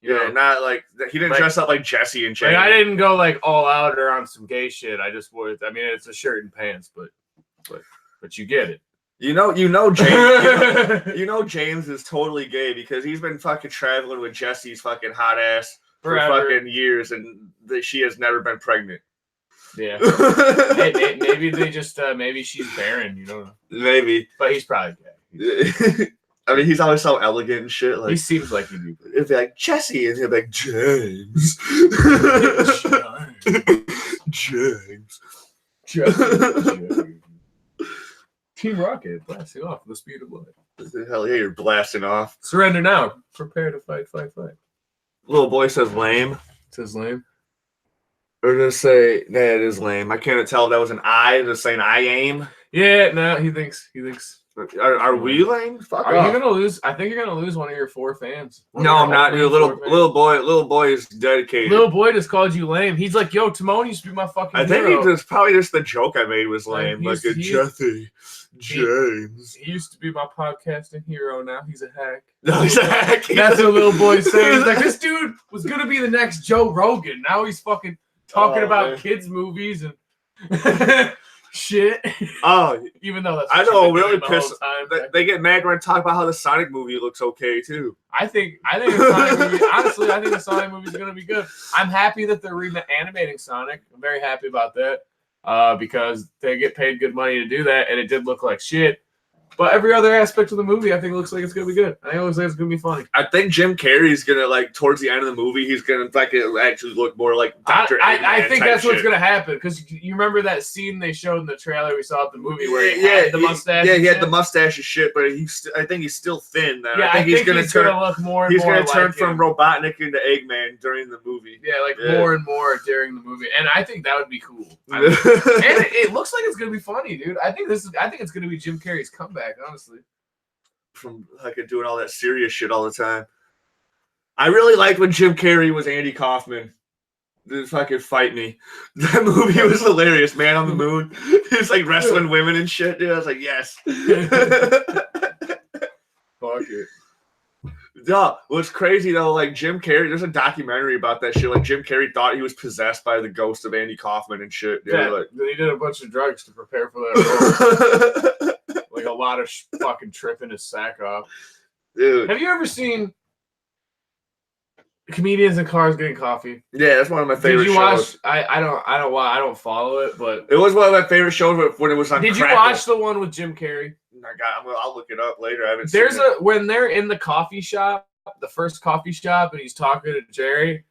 Yeah, not like he didn't dress up like Jesse and Jane. Like, I didn't go like all out or on some gay shit. I just wore. I mean, it's a shirt and pants, but you get it. You know, James. You know, James is totally gay because he's been fucking traveling with Jesse's fucking hot ass for fucking years, and she has never been pregnant. Yeah. Hey, maybe they just maybe she's barren. You don't know. Maybe, but he's probably gay. I mean, he's always so elegant and shit. Like he seems like he'd be. It'd be like Jesse, and he'd be like James. James. Team Rocket blasting off the speed of light. Hell yeah, you're blasting off. Surrender now. Prepare to fight. Little boy says lame. Says lame. Or just say, nah, it is lame. I can't tell if that was an I. Just saying I aim. Yeah, no, he thinks. Are we lame? Fuck Are off. you gonna lose? I think you're gonna lose one of your 4 fans. No, I'm not, dude. Little boy is dedicated. Little boy just called you lame. He's like, yo, Timone used to be my fucking I think hero. probably just the joke I made was lame. Like, Jesse. James. He used to be my podcasting hero. Now he's a hack. No, he's a hack. That's what little boy's saying. He's like, this dude was gonna be the next Joe Rogan. Now he's fucking talking about kids movies and shit. Oh, even though that's I know, really pissed. They get mad when I talk about how the Sonic movie looks okay too. I think the Sonic movie. Honestly, I think the Sonic movie is gonna be good. I'm happy that they're animating Sonic. I'm very happy about that because they get paid good money to do that, and it did look like shit. But every other aspect of the movie, I think looks like it's gonna be good. I think it looks like it's gonna be funny. I think Jim Carrey's gonna like towards the end of the movie, he's gonna like actually look more like Dr. I think that's what's shit. gonna happen because you remember that scene they showed in the trailer we saw at the movie where he had the mustache. Yeah, he had the mustache and shit, but I think he's still thin. Then yeah, I think he's gonna look more. And he's more gonna turn like from Robotnik into Eggman during the movie. Yeah, more and more during the movie, and I think that would be cool. And it looks like it's gonna be funny, dude. I think it's gonna be Jim Carrey's comeback, honestly. From like doing all that serious shit all the time. I really liked when Jim Carrey was Andy Kaufman. This fucking Fight Me. That movie was hilarious. Man on the Moon. He was like wrestling women and shit, dude. I was like, yes. Fuck it. Duh. What's crazy though, like Jim Carrey, there's a documentary about that shit. Like Jim Carrey thought he was possessed by the ghost of Andy Kaufman and shit. Dude. Yeah, like, he did a bunch of drugs to prepare for that role. Like a lot of fucking tripping his sack off. Dude. Have you ever seen Comedians in Cars Getting Coffee? Yeah, that's one of my favorite shows. Did you watch? I don't follow it, but it was one of my favorite shows when it was on. Did Crackle. you watch the one with Jim Carrey? I'll look it up later. I haven't There's seen it. when they're in the coffee shop, the first coffee shop, and he's talking to Jerry.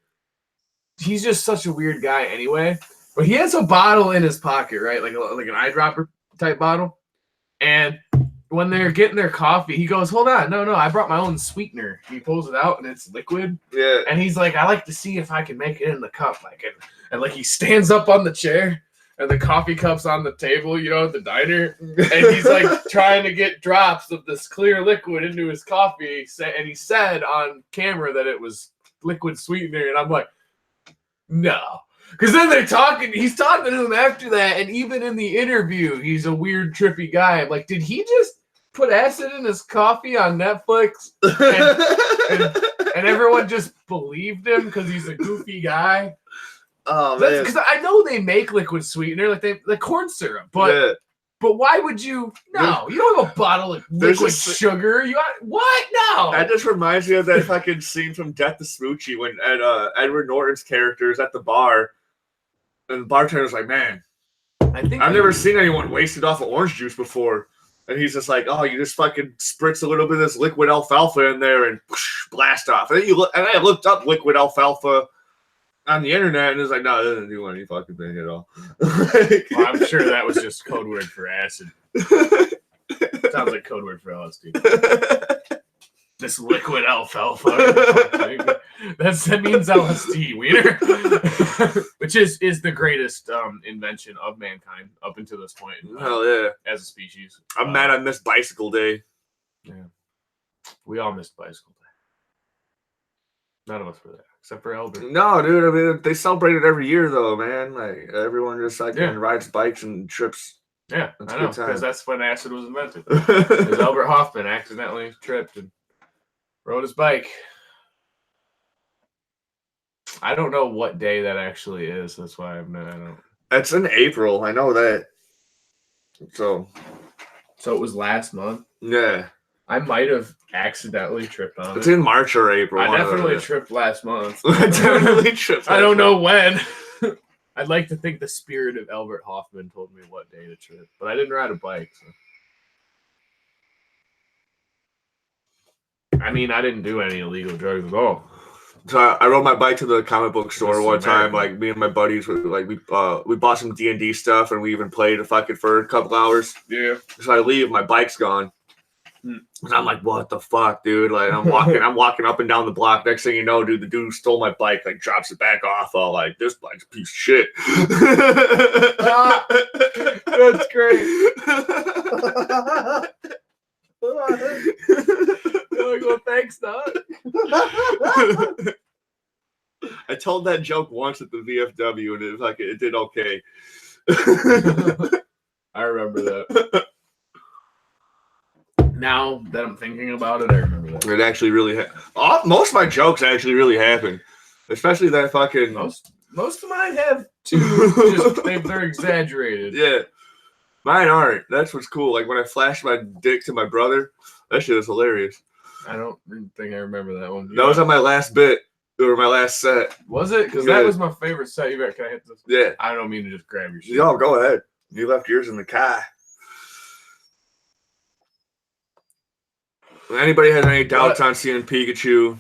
He's just such a weird guy anyway. But he has a bottle in his pocket, right? Like an eyedropper type bottle. And when they're getting their coffee, he goes, "Hold on, no, I brought my own sweetener." He pulls it out and it's liquid. Yeah. And he's like, "I like to see if I can make it in the cup." Like, and like he stands up on the chair and the coffee cup's on the table, at the diner, and he's like trying to get drops of this clear liquid into his coffee. And he said on camera that it was liquid sweetener, and I'm like, no. Because then he's talking to him after that, and even in the interview, he's a weird, trippy guy. I'm like, did he just put acid in his coffee on Netflix? And everyone just believed him because he's a goofy guy? Oh, man. Because I know they make liquid sweetener, like corn syrup, but why would you? No, you don't have a bottle of liquid sugar. What? No. That just reminds me of that fucking scene from Death to Smoochie when Edward Norton's character is at the bar. And the bartender's like, "Man, I've never seen anyone wasted off of orange juice before." And he's just like, "Oh, you just fucking spritz a little bit of this liquid alfalfa in there and whoosh, blast off." And then I looked up liquid alfalfa on the internet, and it's like, no, it doesn't do any fucking thing at all. Well, I'm sure that was just code word for acid. Sounds like code word for LSD. This liquid alfalfa. That means LSD, Wiener. Which is the greatest invention of mankind up until this point. Hell yeah. As a species. I'm mad I missed Bicycle Day. Yeah. We all missed Bicycle Day. None of us were there, except for Albert. No, dude. I mean, they celebrate it every year, though, man. Like, everyone just rides bikes and trips. Yeah, That's I know, because that's when acid was invented. Because Because Albert Hoffman accidentally tripped and rode his bike. I don't know what day that actually is. That's why I don't. It's in April. I know that. So it was last month. yeah, I might have accidentally tripped on it's it. in March or April. I definitely tripped last month. I definitely tripped. I don't know when. I'd like to think the spirit of Albert Hoffman told me what day to trip, but I didn't ride a bike. So. I mean, I didn't do any illegal drugs at all. So I rode my bike to the comic book store That's one time. American. Like me and my buddies, we bought some D&D stuff, and we even played for a couple hours. Yeah. So I leave, my bike's gone. And I'm like, what the fuck, dude? Like I'm walking up and down the block. Next thing you know, dude, the dude who stole my bike, like drops it back off, all like, this bike's a piece of shit. That's great. You're like, well, thanks, Doc. I told that joke once at the VFW, and it did okay. I remember that. Now that I'm thinking about it, I remember that. It actually really most of my jokes actually really happen, especially that fucking Most of mine have too. They're exaggerated. Yeah, mine aren't. That's what's cool. Like when I flashed my dick to my brother, that shit is hilarious. I don't think I remember that one. That was on my last bit or my last set. Was it? Because Yeah. that was my favorite set. Can I hit this? Yeah. I don't mean to just grab your shit. Yo, go ahead. You left yours in the car. Anybody has any doubts on seeing Pikachu,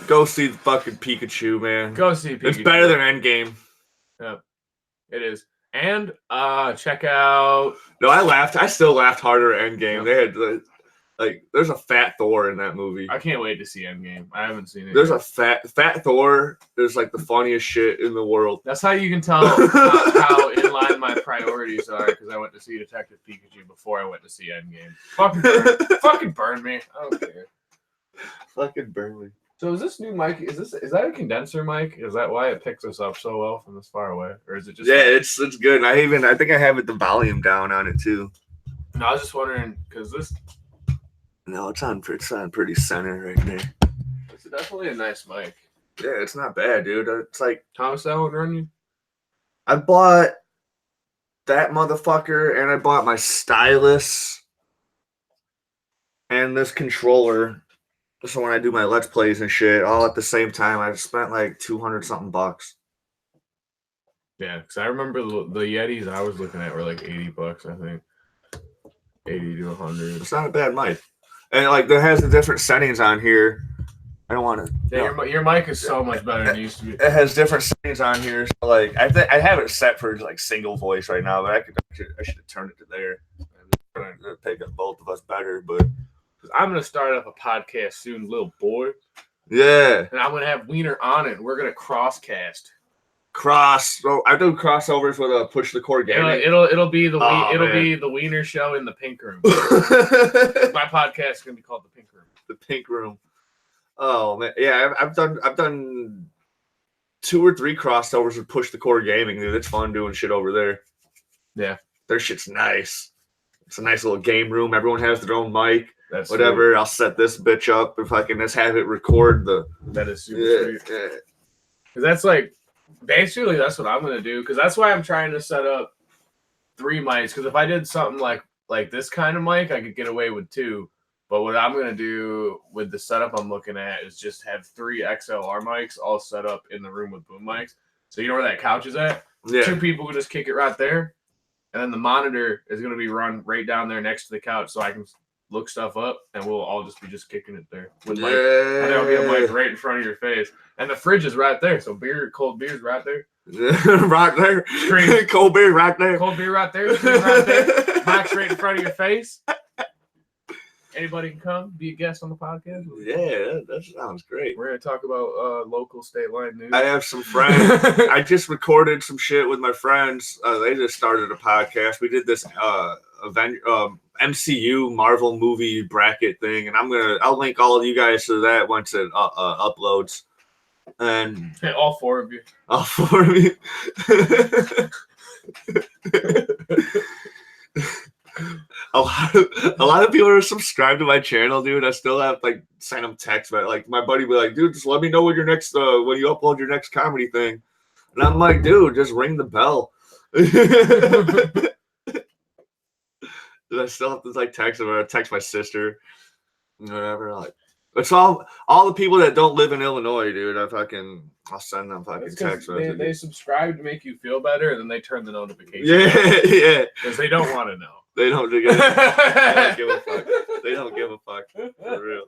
go see the fucking Pikachu, man. Go see Pikachu. It's better than Endgame. Yep, it is. And check out. No, I laughed. I still laughed harder at Endgame. They had there's a fat Thor in that movie. I can't wait to see Endgame. I haven't seen it. There's yet. a fat Thor. There's like the funniest shit in the world. That's how you can tell how in line my priorities are, because I went to see Detective Pikachu before I went to see Endgame. Fucking burn me. I don't care. Fucking burn me. So is this new mic? Is that a condenser mic? Is that why it picks us up so well from this far away, or is it just? Yeah, it's good. I think I have the volume down on it too. No, I was just wondering because this. No, it's on pretty center right there. It's definitely a nice mic. Yeah, it's not bad, dude. It's like How much that would run you? I bought that motherfucker, and I bought my stylus and this controller. So when I do my Let's Plays and shit, all at the same time, I've spent like 200 something bucks. Yeah, because I remember the Yetis I was looking at were like $80, I think. 80 to 100. It's not a bad mic, and like there has the different settings on here. I don't want to. Yeah, your mic is so much better than it used to be. It has different settings on here. So like I have it set for like single voice right now, but I should have turned it to there. And pick up both of us better, but I'm gonna start up a podcast soon, little boy. yeah, And I'm gonna have Wiener on it. And we're gonna crosscast. So I do crossovers with Push the Core Gaming. It'll be the man. be the Wiener Show in the Pink Room. My podcast is gonna be called the Pink Room. The Pink Room. Oh man, yeah, I've done 2 or 3 crossovers with Push the Core Gaming, dude. It's fun doing shit over there. Yeah, their shit's nice. It's a nice little game room. Everyone has their own mic. that's whatever. Sweet. I'll set this bitch up if I can just have it record the. That is super sweet. Yeah. Because that's like basically that's what I'm gonna do. Because that's why I'm trying to set up 3 mics. Because if I did something like this kind of mic, I could get away with 2. But what I'm gonna do with the setup I'm looking at is just have 3 XLR mics all set up in the room with boom mics. So you know where that couch is at? Yeah. 2 people will just kick it right there. And then the monitor is going to be run right down there next to the couch, so I can look stuff up, and we'll all just be kicking it there. With mic. And there'll be a mic right in front of your face. And the fridge is right there, so cold beer's right there. Right there. Screen. Cold beer right there. Cold beer right there. Screen right there. Mic's right in front of your face. Anybody can come, be a guest on the podcast. Yeah, that sounds great. We're going to talk about local state line news. I have some friends. I just recorded some shit with my friends. They just started a podcast. We did this MCU Marvel movie bracket thing, and I'll link all of you guys to that once it uploads. And all 4 of you. All 4 of you. A lot of people are subscribed to my channel, dude. I still have send them texts, but like my buddy be like, dude, just let me know when your next when you upload your next comedy thing. And I'm like, dude, just ring the bell. And I still have to text them or text my sister, whatever. Like, it's all the people that don't live in Illinois, dude. I'll send them fucking text messages. They subscribe to make you feel better, and then they turn the notification. Yeah. Because they don't want to know. They don't give a fuck. They don't give a fuck. For real.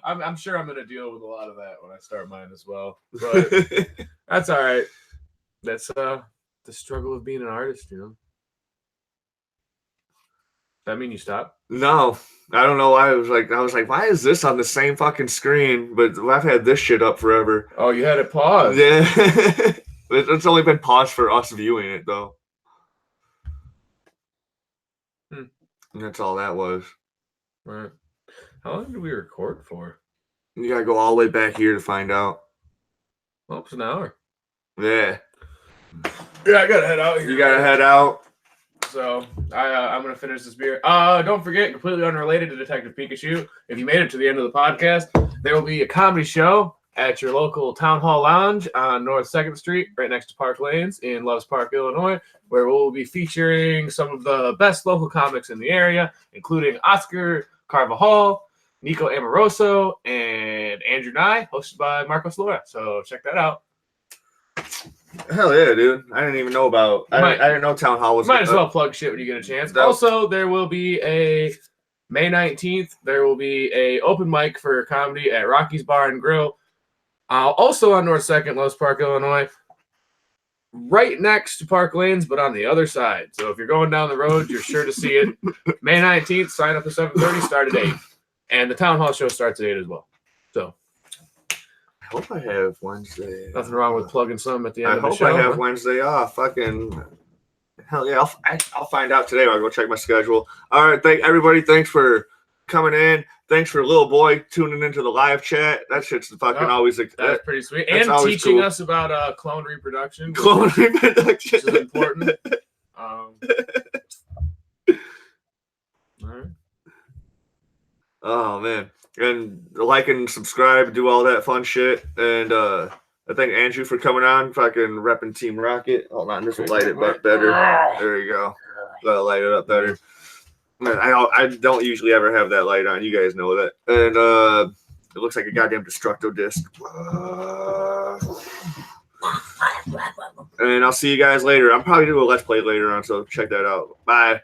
I'm sure I'm going to deal with a lot of that when I start mine as well. But that's all right. That's the struggle of being an artist, you know. Does that mean you stop? No. I don't know why. I was like, why is this on the same fucking screen? But I've had this shit up forever. Oh, you had it paused. Yeah. It's only been paused for us viewing it, though. And that's all that was. Right. How long did we record for? You gotta go all the way back here to find out. Well, it's an hour. Yeah. Yeah, I gotta head out here. You gotta head out. So I'm gonna finish this beer. Don't forget, completely unrelated to Detective Pikachu, if you made it to the end of the podcast, there will be a comedy show at your local Town Hall Lounge on North 2nd Street, right next to Park Lanes in Loves Park, Illinois, where we'll be featuring some of the best local comics in the area, including Oscar Carvajal, Nico Amoroso, and Andrew Nye, hosted by Marcos Laura. So check that out. Hell yeah, dude. I didn't even know about I didn't know Town Hall was Might as well plug shit when you get a chance. Also, there will be a May 19th, there will be a open mic for comedy at Rocky's Bar and Grill. Also on North 2nd, Lowe's Park, Illinois. Right next to Park Lanes, but on the other side. So if you're going down the road, you're sure to see it. May 19th, sign up at 7:30, start at 8. And the Town Hall show starts at 8 as well. So I hope I have Wednesday. nothing wrong with plugging some at the end I of the hope show. I have Wednesday off. Fucking hell yeah! I'll find out today. I'll go check my schedule. All right, everybody. Thanks for coming in. Thanks for little boy tuning into the live chat. That shit's fucking always. That's pretty sweet. That's And teaching cool. us about clone reproduction. Clone reproduction, which is important. All right. Oh man, and like and subscribe, do all that fun shit, and I thank Andrew for coming on, fucking repping Team Rocket. Hold on, this will light it up better. There you go. That'll light it up better. Man, I don't usually ever have that light on. You guys know that. And it looks like a goddamn Destructo disc. And I'll see you guys later. I'm probably doing a Let's Play later on, so check that out. Bye.